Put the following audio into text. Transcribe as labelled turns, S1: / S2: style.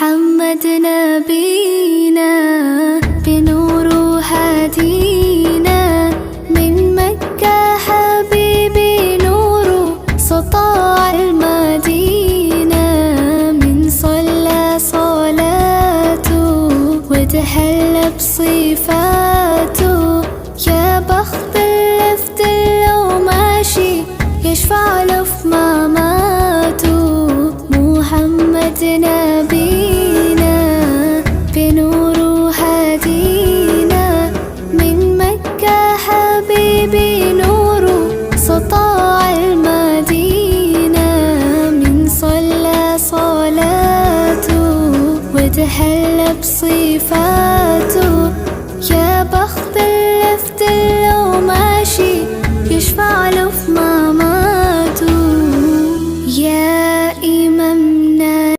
S1: محمد نبينا بنور هدينا من مكة حبيبي نور سطاع المدينة من صلى صلاته وتحلى بصفاته يا بخت اللفت لو ماشي يشفع له في مماته محمد نبينا بنور هدينا من مكة حبيبي نور سطاع المدينة من صلى صلاته وتحلى بصفاته يا بخت اللفت لو ماشي